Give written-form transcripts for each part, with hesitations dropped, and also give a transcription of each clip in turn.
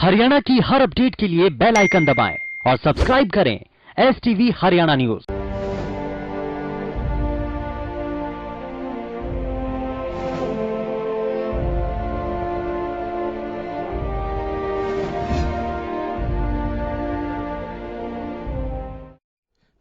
हरियाणा की हर अपडेट के लिए बेल आइकन दबाएं और सब्सक्राइब करें STV हरियाणा न्यूज।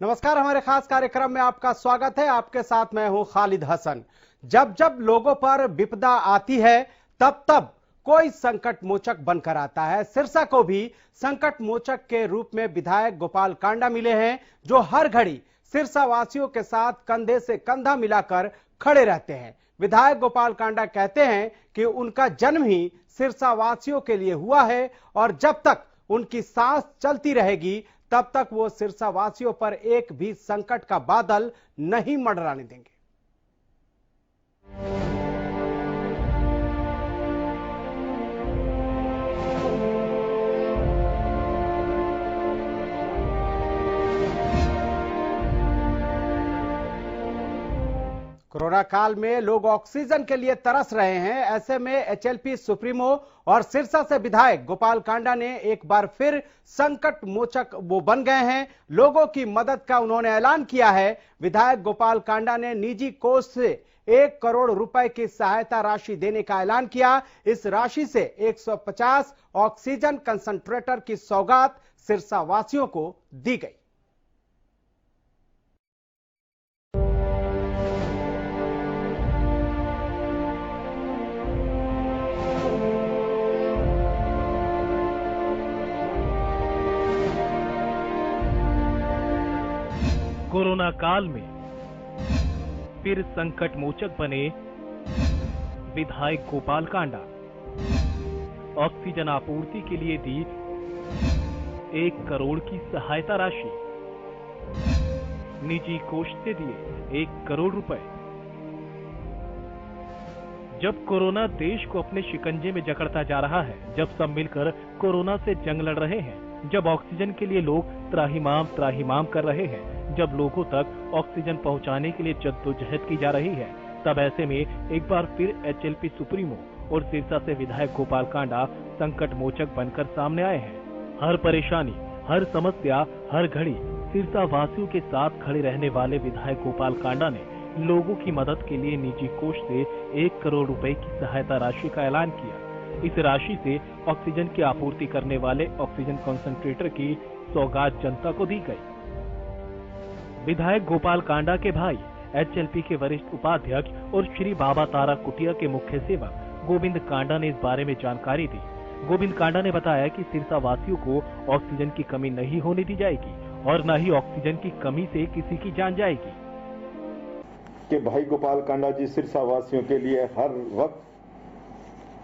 नमस्कार, हमारे खास कार्यक्रम में आपका स्वागत है। आपके साथ मैं हूं खालिद हसन। जब जब लोगों पर विपदा आती है तब तब कोई संकट मोचक बनकर आता है। सिरसा को भी संकट मोचक के रूप में विधायक गोपाल कांडा मिले हैं, जो हर घड़ी सिरसा वासियों के साथ कंधे से कंधा मिलाकर खड़े रहते हैं। विधायक गोपाल कांडा कहते हैं कि उनका जन्म ही सिरसा वासियों के लिए हुआ है और जब तक उनकी सांस चलती रहेगी तब तक वो सिरसा वासियों पर एक भी संकट का बादल नहीं मंडराने देंगे। कोरोना काल में लोग ऑक्सीजन के लिए तरस रहे हैं। ऐसे में HLP सुप्रीमो और सिरसा से विधायक गोपाल कांडा ने एक बार फिर संकट मोचक वो बन गए हैं। लोगों की मदद का उन्होंने ऐलान किया है। विधायक गोपाल कांडा ने निजी कोष से 1 करोड़ रुपए की सहायता राशि देने का ऐलान किया। इस राशि से 150 ऑक्सीजन कंसंट्रेटर की सौगात सिरसा वासियों को दी गई। कोरोना काल में फिर संकट मोचक बने विधायक गोपाल कांडा। ऑक्सीजन आपूर्ति के लिए दी 1 करोड़ की सहायता राशि, निजी कोष से दिए 1 करोड़ रुपए। जब कोरोना देश को अपने शिकंजे में जकड़ता जा रहा है, जब सब मिलकर कोरोना से जंग लड़ रहे हैं, जब ऑक्सीजन के लिए लोग त्राहिमाम कर रहे हैं, जब लोगों तक ऑक्सीजन पहुंचाने के लिए जद्दोजहद की जा रही है, तब ऐसे में एक बार फिर HLP सुप्रीमो और सिरसा से विधायक गोपाल कांडा संकट मोचक बनकर सामने आए हैं। हर परेशानी, हर समस्या, हर घड़ी सिरसा वासियों के साथ खड़े रहने वाले विधायक गोपाल कांडा ने लोगों की मदद के लिए निजी कोष से 1 करोड़ रुपए की सहायता राशि का ऐलान किया। इस राशि से ऑक्सीजन की आपूर्ति करने वाले ऑक्सीजन कंसंट्रेटर की सौगात जनता को दी गई। विधायक गोपाल कांडा के भाई, HLP के वरिष्ठ उपाध्यक्ष और श्री बाबा तारा कुटिया के मुख्य सेवक गोविंद कांडा ने इस बारे में जानकारी दी। गोविंद कांडा ने बताया कि सिरसा वासियों को ऑक्सीजन की कमी नहीं होने दी जाएगी और न ही ऑक्सीजन की कमी से किसी की जान जाएगी। कि भाई गोपाल कांडा जी सिरसा वासियों के लिए हर वक्त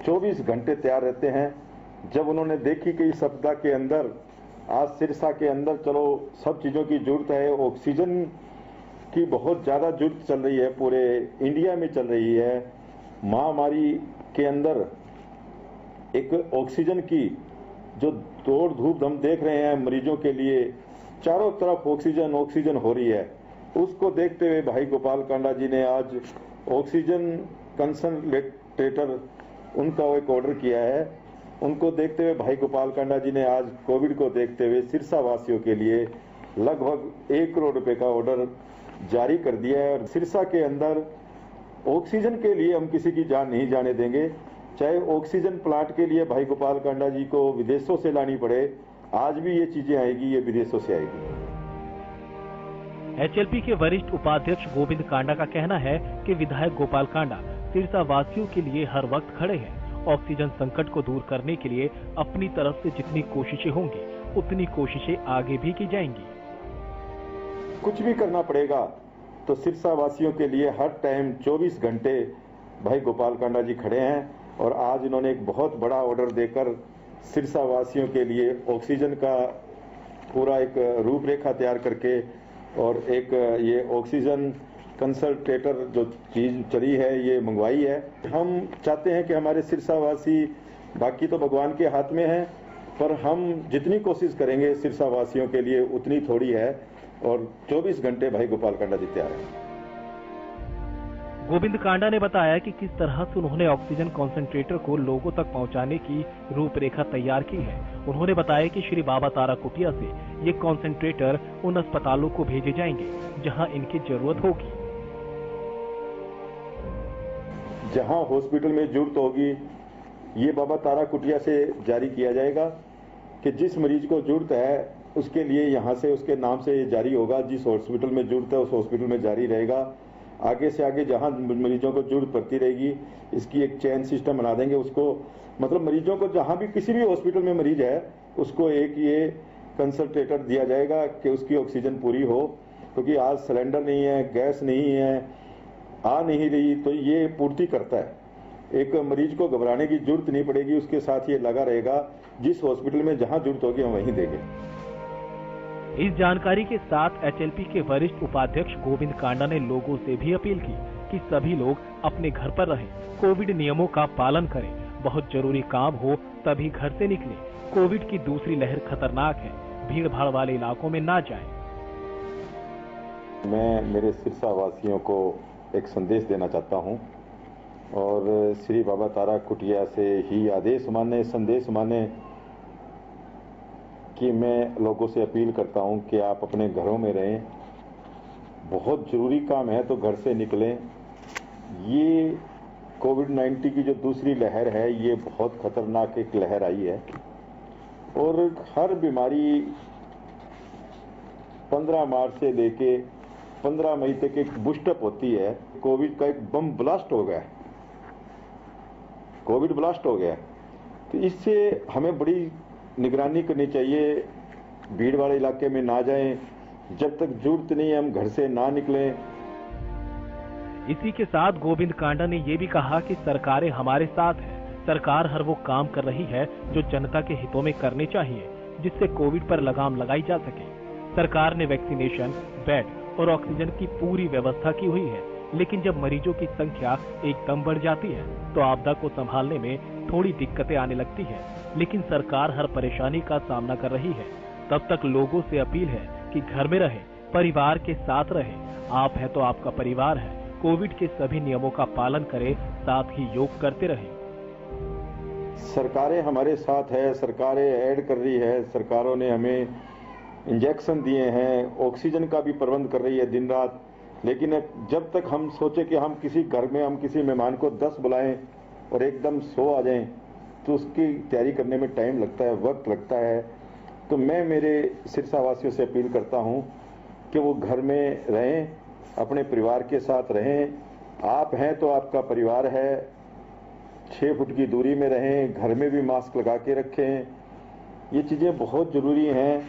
24 घंटे तैयार रहते हैं। जब उन्होंने देखी कि इस आपदा के अंदर आज सिरसा के अंदर चलो सब चीज़ों की जरूरत है, ऑक्सीजन की बहुत ज़्यादा जरूरत चल रही है, पूरे इंडिया में चल रही है। महामारी के अंदर एक ऑक्सीजन की जो दौड़ धूप हम देख रहे हैं मरीजों के लिए, चारों तरफ ऑक्सीजन हो रही है। उसको देखते हुए भाई गोपाल कांडा जी ने आज ऑक्सीजन कंसंट्रेटर उनका एक ऑर्डर किया है। उनको देखते हुए भाई गोपाल कांडा जी ने आज कोविड को देखते हुए सिरसा वासियों के लिए लगभग 1 करोड़ रुपए का ऑर्डर जारी कर दिया है। और सिरसा के अंदर ऑक्सीजन के लिए हम किसी की जान नहीं जाने देंगे। चाहे ऑक्सीजन प्लांट के लिए भाई गोपाल कांडा जी को विदेशों से लानी पड़े, आज भी ये चीजें आएगी, ये विदेशों से आएगी। HLP के वरिष्ठ उपाध्यक्ष गोविंद कांडा का कहना है कि विधायक गोपाल कांडा सिरसा वासियों के लिए हर वक्त खड़े हैं। ऑक्सीजन संकट को दूर करने के लिए अपनी तरफ से जितनी कोशिशें होंगी, उतनी कोशिशें आगे भी की जाएंगी। कुछ भी करना पड़ेगा तो सिरसा वासियों के लिए हर टाइम 24 घंटे भाई गोपाल कांडा जी खड़े हैं। और आज इन्होंने एक बहुत बड़ा ऑर्डर देकर सिरसा वासियों के लिए ऑक्सीजन का पूरा एक रूपरेखा तैयार करके और एक ये ऑक्सीजन कंसंट्रेटर जो चीज चली है ये मंगवाई है। हम चाहते हैं कि हमारे सिरसा वासी, बाकी तो भगवान के हाथ में है, पर हम जितनी कोशिश करेंगे सिरसा वासियों के लिए उतनी थोड़ी है। और 24 घंटे भाई गोपाल कांडा जी तैयार है। गोविंद कांडा ने बताया कि किस तरह से उन्होंने ऑक्सीजन कॉन्सेंट्रेटर को लोगों तक पहुंचाने की रूपरेखा तैयार की है। उन्होंने बताया कि श्री बाबा तारा कुटिया से ये कॉन्सेंट्रेटर उन अस्पतालों को भेजे जाएंगे जहां इनकी जरूरत होगी। जहां हॉस्पिटल में जरूरत होगी ये बाबा तारा कुटिया से जारी किया जाएगा कि जिस मरीज को जरूरत है उसके लिए यहां से उसके नाम से ये जारी होगा। जिस हॉस्पिटल में जरूरत है उस हॉस्पिटल में जारी रहेगा। आगे से आगे जहां मरीजों को जरूरत पड़ती रहेगी इसकी एक चेन सिस्टम बना देंगे। उसको मतलब मरीजों को जहां भी किसी भी हॉस्पिटल में मरीज है उसको एक ये कंसंट्रेटर दिया जाएगा कि उसकी ऑक्सीजन पूरी हो, क्योंकि आज सिलेंडर नहीं है, गैस नहीं है, आ नहीं रही, तो ये पूर्ति करता है। एक मरीज को घबराने की जरूरत नहीं पड़ेगी, उसके साथ ये लगा रहेगा। जिस हॉस्पिटल में जहां जरूरत होगी हम वहीं देंगे। इस जानकारी के साथ एचएलपी के वरिष्ठ उपाध्यक्ष गोविंद कांडा ने लोगों से भी अपील की कि सभी लोग अपने घर पर रहें, कोविड नियमों का पालन करें, बहुत जरूरी काम हो तभी घर से निकलें। कोविड की दूसरी लहर खतरनाक है, भीड़ भाड़ वाले इलाकों में ना जाएं। मैं मेरे सिरसा वासियों को एक संदेश देना चाहता हूं और श्री बाबा तारा कुटिया से ही आदेश माने, संदेश माने कि मैं लोगों से अपील करता हूं कि आप अपने घरों में रहें। बहुत जरूरी काम है तो घर से निकलें। ये कोविड-19 की जो दूसरी लहर है ये बहुत खतरनाक एक लहर आई है और हर बीमारी 15 मार्च से लेके 15 मई तक एक बूस्टअप होती है। कोविड का एक बम ब्लास्ट हो गया, कोविड ब्लास्ट हो गया, तो इससे हमें बड़ी निगरानी करनी चाहिए। भीड़ वाले इलाके में ना जाएं, जब तक जरूरत नहीं है हम घर से ना निकलें। इसी के साथ गोविंद कांडा ने ये भी कहा कि सरकारें हमारे साथ है। सरकार हर वो काम कर रही है जो जनता के हितों में करने चाहिए, जिससे कोविड पर लगाम लगाई जा सके। सरकार ने वैक्सीनेशन, बेड और ऑक्सीजन की पूरी व्यवस्था की हुई है, लेकिन जब मरीजों की संख्या एकदम बढ़ जाती है तो आपदा को संभालने में थोड़ी दिक्कतें आने लगती है। लेकिन सरकार हर परेशानी का सामना कर रही है। तब तक लोगों से अपील है कि घर में रहें, परिवार के साथ रहें। आप है तो आपका परिवार है। कोविड के सभी नियमों का पालन करें, साथ ही योग करते रहें। सरकारें हमारे साथ है, सरकारें ऐड कर रही है, सरकारों ने हमें इंजेक्शन दिए हैं, ऑक्सीजन का भी प्रबंध कर रही है दिन रात। लेकिन जब तक हम सोचे कि हम किसी घर में हम किसी मेहमान को 10 बुलाएं और एकदम 100 आ जाएं, तो उसकी तैयारी करने में टाइम लगता है, वक्त लगता है। तो मैं मेरे सिरसा वासियों से अपील करता हूं कि वो घर में रहें, अपने परिवार के साथ रहें। आप हैं तो आपका परिवार है, 6 फुट की दूरी में रहें, घर में भी मास्क लगा के रखें। ये चीज़ें बहुत ज़रूरी हैं।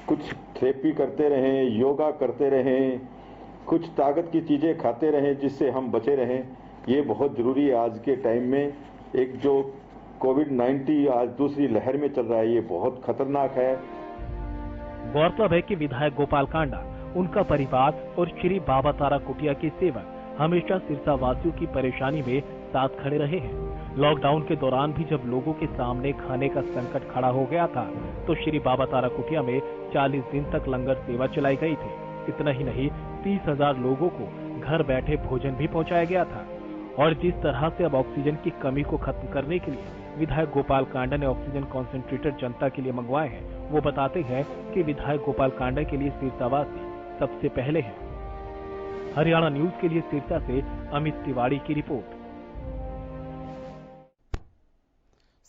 कुछ थेरेपी करते रहें, योगा करते रहें, कुछ ताकत की चीज़ें खाते रहें जिससे हम बचे रहें। ये बहुत ज़रूरी है आज के टाइम में। एक जो कोविड-19 आज दूसरी लहर में चल रहा है ये बहुत खतरनाक है। गौरतलब है कि विधायक गोपाल कांडा, उनका परिवार और श्री बाबा तारा कुटिया के सेवक हमेशा सिरसा वासियों की परेशानी में साथ खड़े रहे हैं। लॉकडाउन के दौरान भी जब लोगों के सामने खाने का संकट खड़ा हो गया था तो श्री बाबा तारा कुटिया में 40 दिन तक लंगर सेवा चलाई गई थी। इतना ही नहीं, 30,000 लोगों को घर बैठे भोजन भी पहुंचाया गया था। और जिस तरह से अब ऑक्सीजन की कमी को खत्म करने के लिए विधायक गोपाल कांडा ने ऑक्सीजन कॉन्सेंट्रेटर जनता के लिए मंगवाए हैं, वो बताते हैं कि विधायक गोपाल कांडा के लिए सिरसावासी सबसे पहले है। हरियाणा न्यूज के लिए सिरसा से अमित तिवारी की रिपोर्ट।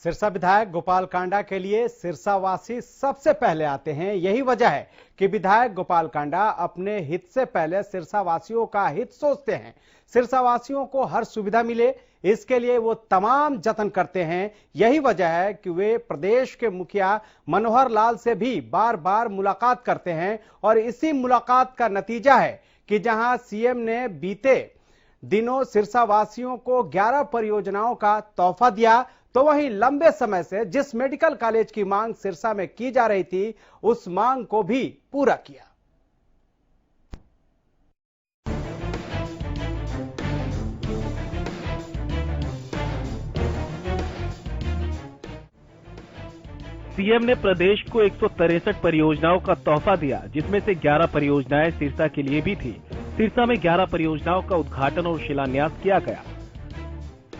सिरसा विधायक गोपाल कांडा के लिए सिरसावासी सबसे पहले आते हैं। यही वजह है कि विधायक गोपाल कांडा अपने हित से पहले सिरसावासियों का हित सोचते हैं। सिरसावासियों को हर सुविधा मिले, इसके लिए वो तमाम जतन करते हैं। यही वजह है कि वे प्रदेश के मुखिया मनोहर लाल से भी बार बार मुलाकात करते हैं और इसी मुलाकात का नतीजा है कि जहां सीएम ने बीते दिनों सिरसावासियों को 11 परियोजनाओं का तोहफा दिया, तो वहीं लंबे समय से जिस मेडिकल कॉलेज की मांग सिरसा में की जा रही थी उस मांग को भी पूरा किया। सीएम ने प्रदेश को 163 परियोजनाओं का तोहफा दिया, जिसमें से 11 परियोजनाएं सिरसा के लिए भी थी। सिरसा में 11 परियोजनाओं का उद्घाटन और शिलान्यास किया गया।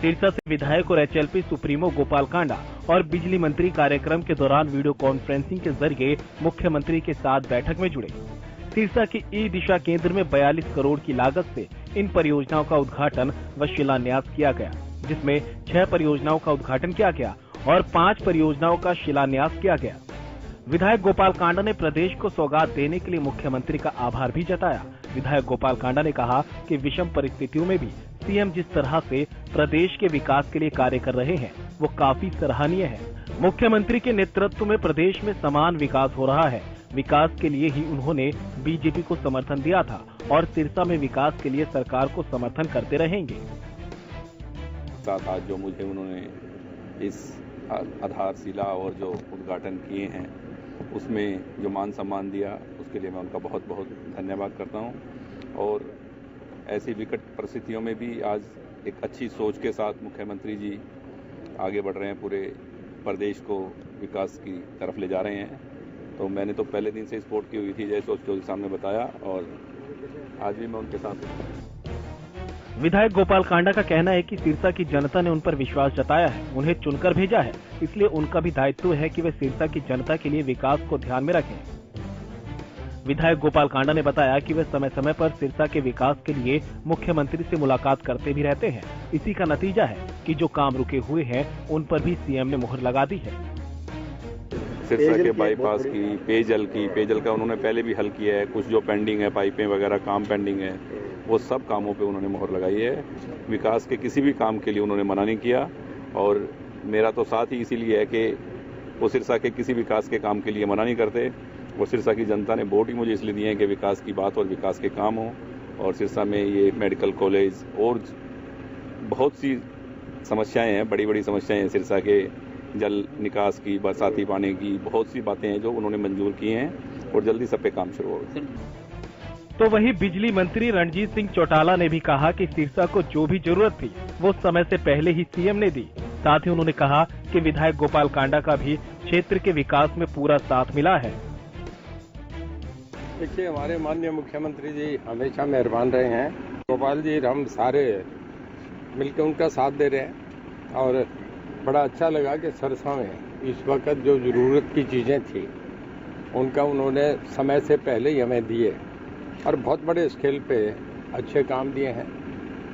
सिरसा से विधायक और एचएलपी सुप्रीमो गोपाल कांडा और बिजली मंत्री कार्यक्रम के दौरान वीडियो कॉन्फ्रेंसिंग के जरिए मुख्यमंत्री के साथ बैठक में जुड़े। सिरसा के ई दिशा केंद्र में 42 करोड़ की लागत से इन परियोजनाओं का उद्घाटन व शिलान्यास किया गया, जिसमें 6 परियोजनाओं का उद्घाटन किया गया और 5 परियोजनाओं का शिलान्यास किया गया। विधायक गोपाल कांडा ने प्रदेश को सौगात देने के लिए मुख्यमंत्री का आभार भी जताया। विधायक गोपाल कांडा ने कहा कि विषम परिस्थितियों में भी सीएम जिस तरह से प्रदेश के विकास के लिए कार्य कर रहे हैं वो काफी सराहनीय है। मुख्यमंत्री के नेतृत्व में प्रदेश में समान विकास हो रहा है। विकास के लिए ही उन्होंने बीजेपी को समर्थन दिया था और सिरसा में विकास के लिए सरकार को समर्थन करते रहेंगे। साथ आज जो मुझे उन्होंने इस आधारशिला और जो उद्घाटन किए हैं उसमें जो मान सम्मान दिया उसके लिए मैं उनका बहुत बहुत धन्यवाद करता हूं। और ऐसी विकट परिस्थितियों में भी आज एक अच्छी सोच के साथ मुख्यमंत्री जी आगे बढ़ रहे हैं, पूरे प्रदेश को विकास की तरफ ले जा रहे हैं। तो मैंने तो पहले दिन से सपोर्ट की हुई थी, जैसे चौधरी साहब ने बताया, और आज भी मैं उनके साथ हूं। विधायक गोपाल कांडा का कहना है कि सिरसा की जनता ने उन पर विश्वास जताया है, उन्हें चुनकर भेजा है, इसलिए उनका भी दायित्व है कि वे सिरसा की जनता के लिए विकास को ध्यान में रखें। विधायक गोपाल कांडा ने बताया कि वे समय समय पर सिरसा के विकास के लिए मुख्यमंत्री से मुलाकात करते भी रहते हैं। इसी का नतीजा है कि जो काम रुके हुए हैं उन पर भी सीएम ने मुहर लगा दी है। सिरसा के बाईपास की, पेयजल का उन्होंने पहले भी हल किया है। कुछ जो पेंडिंग है, पाइपें वगैरह काम पेंडिंग है, वो सब कामों पे उन्होंने मुहर लगाई है। विकास के किसी भी काम के लिए उन्होंने मना नहीं किया। और मेरा तो साथ ही इसीलिए है कि वो सिरसा के किसी विकास के काम के लिए मना नहीं करते। वो सिरसा की जनता ने वोट ही मुझे इसलिए दिए हैं कि विकास की बात और विकास के काम हो। और सिरसा में ये मेडिकल कॉलेज और बहुत सी समस्याएं हैं, बड़ी बड़ी समस्याएं हैं सिरसा के, जल निकास की, बरसाती पानी की, बहुत सी बातें हैं जो उन्होंने मंजूर की हैं और जल्दी सब पे काम शुरू होगा। तो वहीं बिजली मंत्री रणजीत सिंह चौटाला ने भी कहा कि सिरसा को जो भी जरूरत थी वो समय से पहले ही सीएम ने दी। साथ ही उन्होंने कहा कि विधायक गोपाल कांडा का भी क्षेत्र के विकास में पूरा साथ मिला है। देखिए, हमारे माननीय मुख्यमंत्री जी हमेशा मेहरबान रहे हैं। गोपाल जी हम सारे मिलकर उनका साथ दे रहे हैं और बड़ा अच्छा लगा कि सिरसा में इस वक्त जो जरूरत की चीजें थी उनका उन्होंने समय से पहले ही हमें दिए और बहुत बड़े स्केल पे अच्छे काम दिए हैं।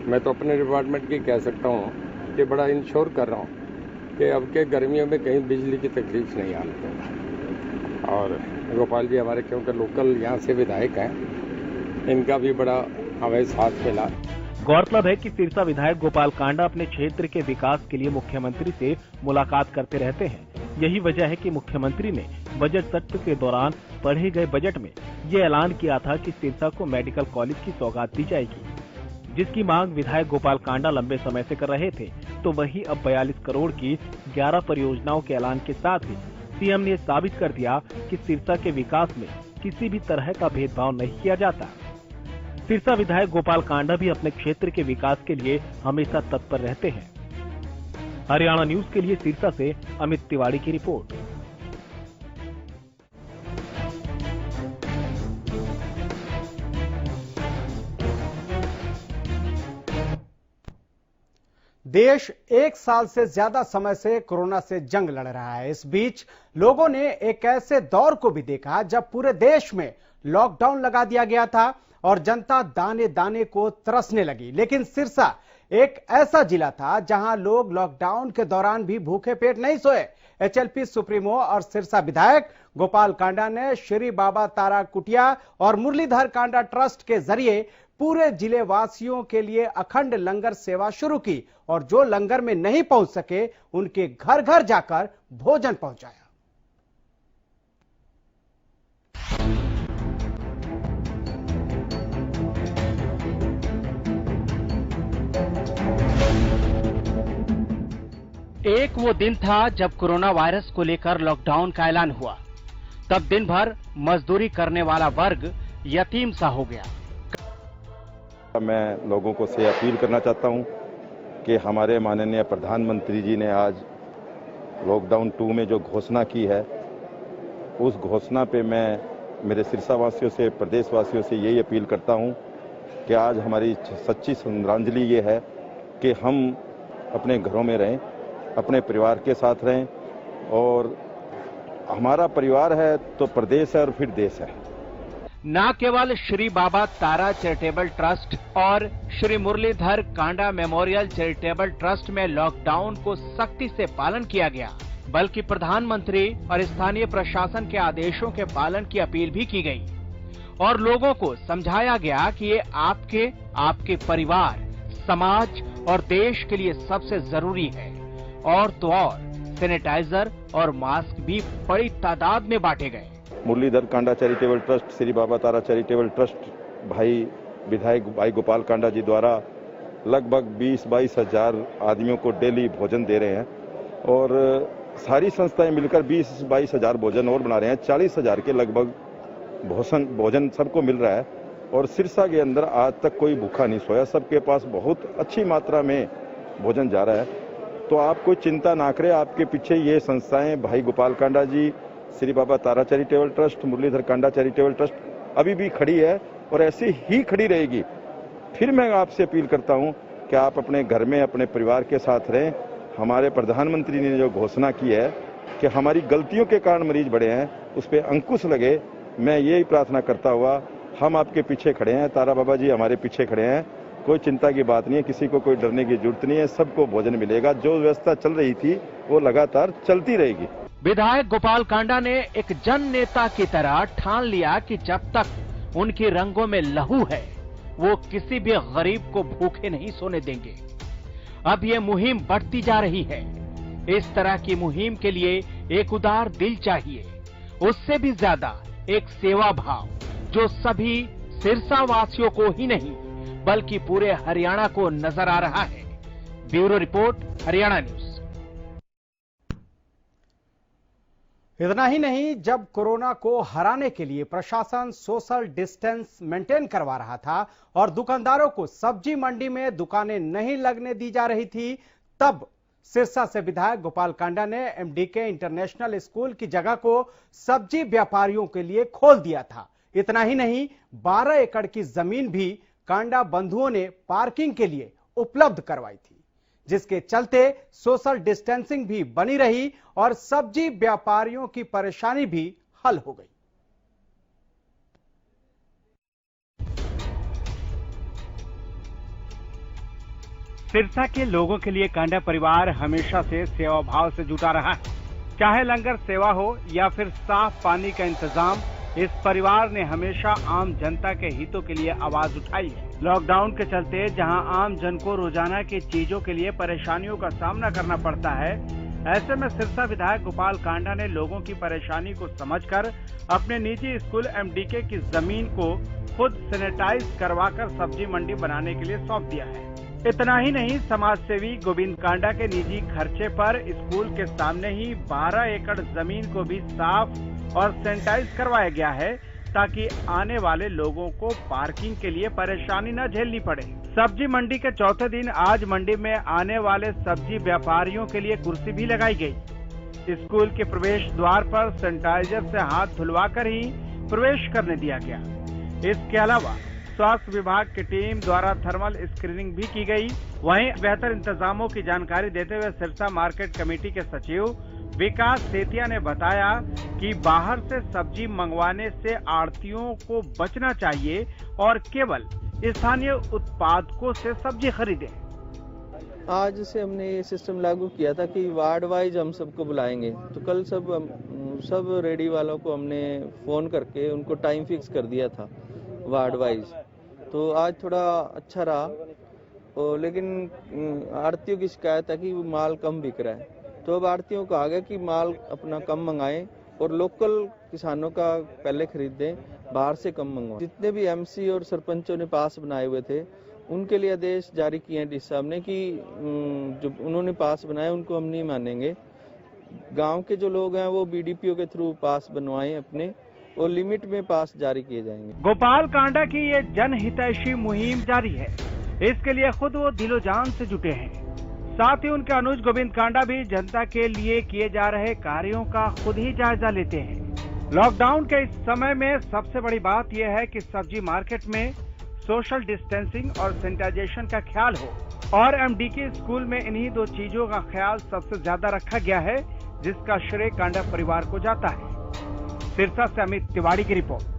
मैं तो अपने डिपार्टमेंट की कह सकता हूँ कि बड़ा इंश्योर कर रहा हूँ कि अब के गर्मियों में कहीं बिजली की तकलीफ नहीं आने देगा। और गोपाल जी हमारे क्योंकि लोकल यहाँ से विधायक हैं, इनका भी बड़ा हमें साथ मिला। गौरतलब है कि सिरसा विधायक गोपाल कांडा अपने क्षेत्र के विकास के लिए मुख्यमंत्री से मुलाकात करते रहते हैं। यही वजह है कि मुख्यमंत्री ने बजट सत्र के दौरान पढ़े गए बजट में ये ऐलान किया था कि सिरसा को मेडिकल कॉलेज की सौगात दी जाएगी, जिसकी मांग विधायक गोपाल कांडा लंबे समय से कर रहे थे। तो वही अब 42 करोड़ की 11 परियोजनाओं के ऐलान के साथ ही सीएम ने साबित कर दिया कि सिरसा के विकास में किसी भी तरह का भेदभाव नहीं किया जाता। सिरसा विधायक गोपाल कांडा भी अपने क्षेत्र के विकास के लिए हमेशा तत्पर रहते हैं। हरियाणा न्यूज के लिए सिरसा से अमित तिवारी की रिपोर्ट। देश 1 साल से ज्यादा समय से कोरोना से जंग लड़ रहा है। इस बीच लोगों ने एक ऐसे दौर को भी देखा जब पूरे देश में लॉकडाउन लगा दिया गया था और जनता दाने दाने को तरसने लगी। लेकिन सिरसा एक ऐसा जिला था जहां लोग लॉकडाउन के दौरान भी भूखे पेट नहीं सोए। एचएलपी सुप्रीमो और सिरसा विधायक गोपाल कांडा ने श्री बाबा तारा कुटिया और मुरलीधर कांडा ट्रस्ट के जरिए पूरे जिले वासियों के लिए अखंड लंगर सेवा शुरू की और जो लंगर में नहीं पहुंच सके उनके घर घर जाकर भोजन पहुंचाया। एक वो दिन था जब कोरोना वायरस को लेकर लॉकडाउन का ऐलान हुआ। तब दिन भर मजदूरी करने वाला वर्ग यतीम सा हो गया। मैं लोगों को से अपील करना चाहता हूं कि हमारे माननीय प्रधानमंत्री जी ने आज लॉकडाउन 2 में जो घोषणा की है, उस घोषणा पे मैं मेरे सिरसा वासियों से, प्रदेश वासियों से यही अपील करता हूं कि आज हमारी सच्ची श्रद्धांजलि ये है कि हम अपने घरों में रहें, अपने परिवार के साथ रहें, और हमारा परिवार है तो प्रदेश है और फिर देश है। न केवल श्री बाबा तारा चैरिटेबल ट्रस्ट और Shri Murlidhar Kanda memorial charitable trust में लॉकडाउन को सख्ती से पालन किया गया, बल्कि प्रधानमंत्री और स्थानीय प्रशासन के आदेशों के पालन की अपील भी की गई और लोगों को समझाया गया कि ये आपके परिवार, समाज और देश के लिए सबसे जरूरी है। और तो और सैनिटाइजर और मास्क भी बड़ी तादाद में बांटे गए। Muralidhar Kanda charitable trust, Shri Baba Tara charitable trust भाई विधायक भाई गोपाल कांडा जी द्वारा लगभग 20-22 हजार आदमियों को डेली भोजन दे रहे हैं, और सारी संस्थाएं मिलकर 20-22 हजार भोजन और बना रहे हैं। 40 हजार के लगभग भोजन सबको मिल रहा है, और सिरसा के अंदर आज तक कोई भूखा नहीं सोया। सबके पास बहुत अच्छी मात्रा में भोजन जा रहा है। तो आप कोई चिंता ना करें, आपके पीछे ये संस्थाएं भाई Gopal Kanda ji, Shri Baba Tara charitable trust, Murlidhar Kanda charitable trust अभी भी खड़ी है और ऐसी ही खड़ी रहेगी। फिर मैं आपसे अपील करता हूं कि आप अपने घर में अपने परिवार के साथ रहें। हमारे प्रधानमंत्री ने जो घोषणा की है कि हमारी गलतियों के कारण मरीज बढ़े हैं, उस पर अंकुश लगे। मैं यही प्रार्थना करता हुआ, हम आपके पीछे खड़े हैं, तारा बाबा जी हमारे पीछे खड़े हैं। कोई चिंता की बात नहीं है, किसी को कोई डरने की जरूरत नहीं है, सबको भोजन मिलेगा। जो व्यवस्था चल रही थी वो लगातार चलती रहेगी। विधायक गोपाल कांडा ने एक जन नेता की तरह ठान लिया कि जब तक उनकी रंगों में लहू है, वो किसी भी गरीब को भूखे नहीं सोने देंगे। अब ये मुहिम बढ़ती जा रही है। इस तरह की मुहिम के लिए एक उदार दिल चाहिए, उससे भी ज्यादा एक सेवा भाव जो सभी सिरसा वासियों को ही नहीं बल्कि पूरे हरियाणा को नजर आ रहा है। Bureau report, Haryana news. इतना ही नहीं, जब कोरोना को हराने के लिए प्रशासन सोशल डिस्टेंस मेंटेन करवा रहा था और दुकानदारों को सब्जी मंडी में दुकानें नहीं लगने दी जा रही थी, तब सिरसा से विधायक गोपाल कांडा ने एमडीके इंटरनेशनल स्कूल की जगह को सब्जी व्यापारियों के लिए खोल दिया था। इतना ही नहीं, 12 एकड़ की जमीन भी कांडा बंधुओं ने पार्किंग के लिए उपलब्ध करवाई थी, जिसके चलते सोशल डिस्टेंसिंग भी बनी रही और सब्जी व्यापारियों की परेशानी भी हल हो गई। सिरसा के लोगों के लिए कांडा परिवार हमेशा से सेवा भाव से जुटा रहा है। चाहे लंगर सेवा हो या फिर साफ पानी का इंतजाम, इस परिवार ने हमेशा आम जनता के हितों के लिए आवाज उठाई है। लॉकडाउन के चलते जहां आम जन को रोजाना की चीजों के लिए परेशानियों का सामना करना पड़ता है, ऐसे में सिरसा विधायक गोपाल कांडा ने लोगों की परेशानी को समझकर अपने निजी स्कूल एमडीके की जमीन को खुद सैनिटाइज करवाकर सब्जी मंडी बनाने के लिए सौंप दिया है। इतना ही नहीं, समाज सेवी गोविंद कांडा के निजी खर्चे पर स्कूल के सामने ही 12 एकड़ जमीन को भी साफ और सैनिटाइज करवाया गया है, ताकि आने वाले लोगों को पार्किंग के लिए परेशानी न झेलनी पड़े। सब्जी मंडी के चौथे दिन आज मंडी में आने वाले सब्जी व्यापारियों के लिए कुर्सी भी लगाई गई। स्कूल के प्रवेश द्वार पर सैनिटाइजर से हाथ धुलवाकर ही प्रवेश करने दिया गया। इसके अलावा स्वास्थ्य विभाग की टीम द्वारा थर्मल स्क्रीनिंग भी की गई। वहीं बेहतर इंतजामों की जानकारी देते हुए सिरसा मार्केट कमेटी के सचिव विकास सेतिया ने बताया कि बाहर से सब्जी मंगवाने से आढ़तियों को बचना चाहिए और केवल स्थानीय उत्पादकों से सब्जी खरीदें। आज से हमने ये सिस्टम लागू किया था कि वार्ड वाइज हम सबको बुलाएंगे, तो कल सब रेडी वालों को हमने फोन करके उनको टाइम फिक्स कर दिया था वार्ड वाइज। तो आज थोड़ा अच्छा रहा, लेकिन आढ़तियों की शिकायत है कि माल कम बिक रहा है। तो अब आढ़तियों को आ गया कि माल अपना कम मंगाएं और लोकल किसानों का पहले खरीदें, बाहर से कम मंगवाएं। जितने भी एमसी और सरपंचों ने पास बनाए हुए थे, उनके लिए आदेश जारी किए हैं डीसी साहब ने कि जो उन्होंने पास बनाए उनको हम नहीं मानेंगे। गांव के जो लोग हैं वो बीडीपीओ के थ्रू पास बनवाएं अपने, और लिमिट में पास जारी किए जाएंगे। गोपाल कांडा की ये जनहितैषी मुहिम जारी है। इसके लिए खुद वो दिलो जान से जुटे हैं। साथ ही उनके अनुज गोविंद कांडा भी जनता के लिए किए जा रहे कार्यों का खुद ही जायजा लेते हैं। लॉकडाउन के इस समय में सबसे बड़ी बात यह है कि सब्जी मार्केट में सोशल डिस्टेंसिंग और सैनिटाइजेशन का ख्याल हो। और एमडीके स्कूल में इन्हीं 2 चीजों का ख्याल सबसे ज्यादा रखा गया है, जिसका श्रेय कांडा परिवार को जाता है। सिरसा से अमित तिवारी की रिपोर्ट।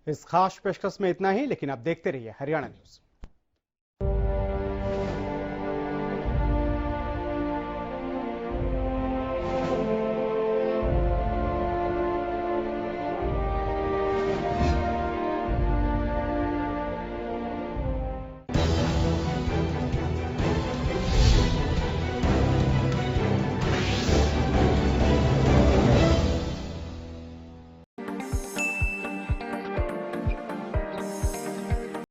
इस खास पेशकश में इतना ही, लेकिन आप देखते रहिए हरियाणा न्यूज।